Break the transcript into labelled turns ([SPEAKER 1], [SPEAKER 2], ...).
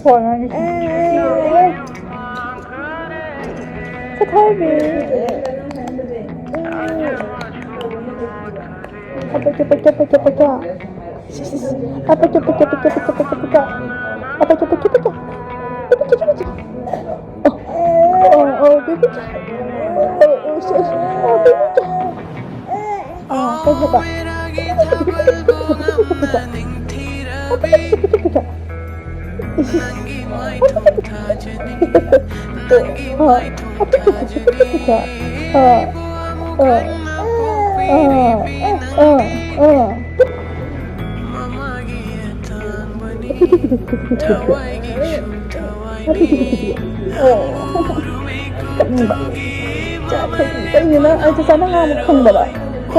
[SPEAKER 1] 원하는 스타일이 아빠 쭈빠 쭈빠 쭈빠 쭈빠 아빠 쭈빠 쭈빠 쭈빠 쭈빠 쭈빠 아빠 쭈빠 쭈빠 쭈빠 쭈빠 자, 여기는 아주 사랑하는 콩보다